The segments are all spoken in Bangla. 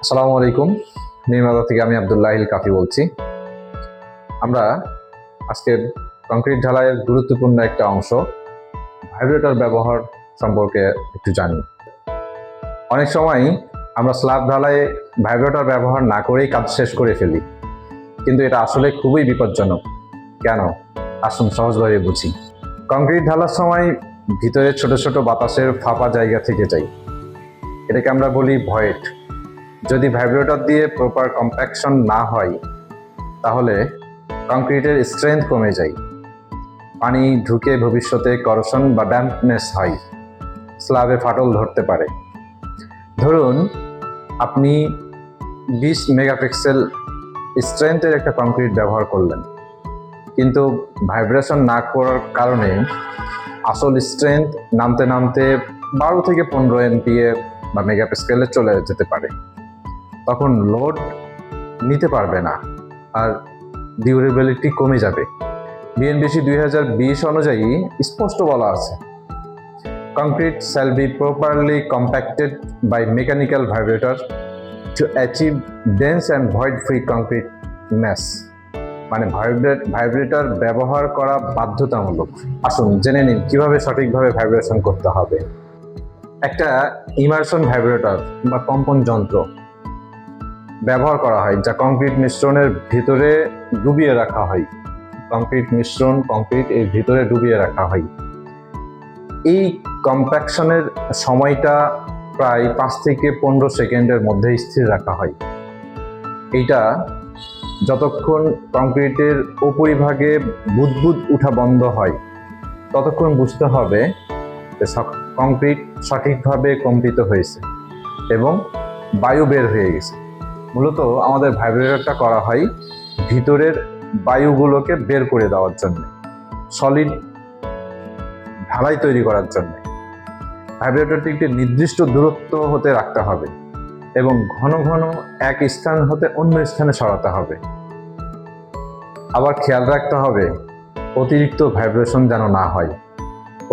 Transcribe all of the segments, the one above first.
আসসালামু আলাইকুম। নির্মাতা থেকে আমি আব্দুল্লাহিল কাফি বলছি। আমরা আজকে কংক্রিট ঢালাইয়ের গুরুত্বপূর্ণ একটা অংশ ভাইব্রেটর ব্যবহার সম্পর্কে একটু জানি। অনেক সময় আমরা স্ল্যাব ঢালাইয়ে ভাইব্রেটর ব্যবহার না করেই কাজ শেষ করে ফেলি, কিন্তু এটা আসলে খুবই বিপজ্জনক। কেন? আসুন সহজভাবে বুঝি। কংক্রিট ঢালার সময় ভিতরে ছোট ছোট বাতাসের ফাঁপা জায়গা থেকে যায়, এটাকে আমরা বলি ভয়েড। যদি ভাইব্রেটর দিয়ে প্রপার কম্প্যাকশন না হয় তাহলে কংক্রিটের স্ট্রেংথ কমে যায়, পানি ঢুকে ভবিষ্যতে করশন বা ড্যাম্পনেস হয়, স্ল্যাবে ফাটল ধরতে পারে। ধরুন আপনি 20 মেগাপিক্সেল স্ট্রেংথের একটা কংক্রিট ব্যবহার করলেন, কিন্তু ভাইব্রেশন না করার কারণে আসল স্ট্রেংথ নামতে নামতে 12 থেকে 15 এমপিএ বা মেগাপিক্সেলে চলে যেতে পারে। তখন লোড নিতে পারবে না আর ডিউরেবিলিটি কমে যাবে। বিএনবিসি 2020 অনুযায়ী স্পষ্ট বলা আছে, concrete shall be properly compacted by mechanical vibrator to achieve dense and void free concrete mass. মানে ভাইব্রেটর ব্যবহার করা বাধ্যতামূলক। আসুন জেনে নিন কিভাবে সঠিকভাবে ভাইব্রেশন করতে হবে। একটা ইমারশন ভাইব্রেটর বা কম্পন যন্ত্র ব্যবহার করা হয়, যা কংক্রিট মিশ্রণের ভিতরে ডুবিয়ে রাখা হয়। কংক্রিট এর ভিতরে ডুবিয়ে রাখা হয়। এই কম্প্যাকশনের সময়টা প্রায় 5 থেকে 15 সেকেন্ডের মধ্যে স্থির রাখা হয়। এইটা যতক্ষণ কংক্রিটের উপরিভাগে বুদবুদ উঠা বন্ধ হয় ততক্ষণ বুঝতে হবে যে কংক্রিট সঠিকভাবে কম্পিত হয়েছে এবং বায়ু বের হয়ে গেছে। মূলত আমাদের ভাইব্রেটরটা করা হয় ভিতরের বায়ুগুলোকে বের করে দেওয়ার জন্য, সলিড ঢালাই তৈরি করার জন্য। ভাইব্রেটরটি একটি নির্দিষ্ট দূরত্ব হতে রাখতে হবে এবং ঘন ঘন এক স্থান হতে অন্য স্থানে সরাতে হবে। আবার খেয়াল রাখতে হবে অতিরিক্ত ভাইব্রেশন যেন না হয়।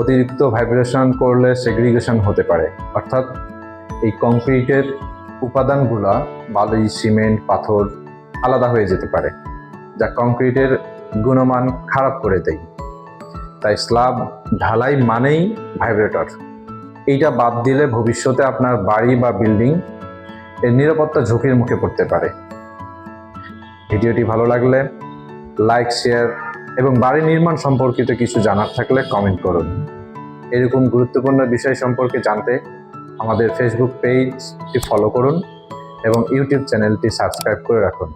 অতিরিক্ত ভাইব্রেশন করলে সেগ্রিগেশন হতে পারে, অর্থাৎ এই কংক্রিটের উপাদানগুলা বালি, সিমেন্ট, পাথর আলাদা হয়ে যেতে পারে, যা কংক্রিটের গুণমান খারাপ করে দেয়। তাই স্ল্যাব ঢালাই মানেই ভাইব্রেটর। এইটা বাদ দিলে ভবিষ্যতে আপনার বাড়ি বা বিল্ডিং এর নিরাপত্তা ঝুঁকির মুখে পড়তে পারে। ভিডিওটি ভালো লাগলে লাইক, শেয়ার এবং বাড়ি নির্মাণ সম্পর্কিত কিছু জানার থাকলে কমেন্ট করুন। এরকম গুরুত্বপূর্ণ বিষয় সম্পর্কে জানতে আমাদের ফেসবুক পেজটি ফলো করুন এবং ইউটিউব চ্যানেলটি সাবস্ক্রাইব করে রাখুন।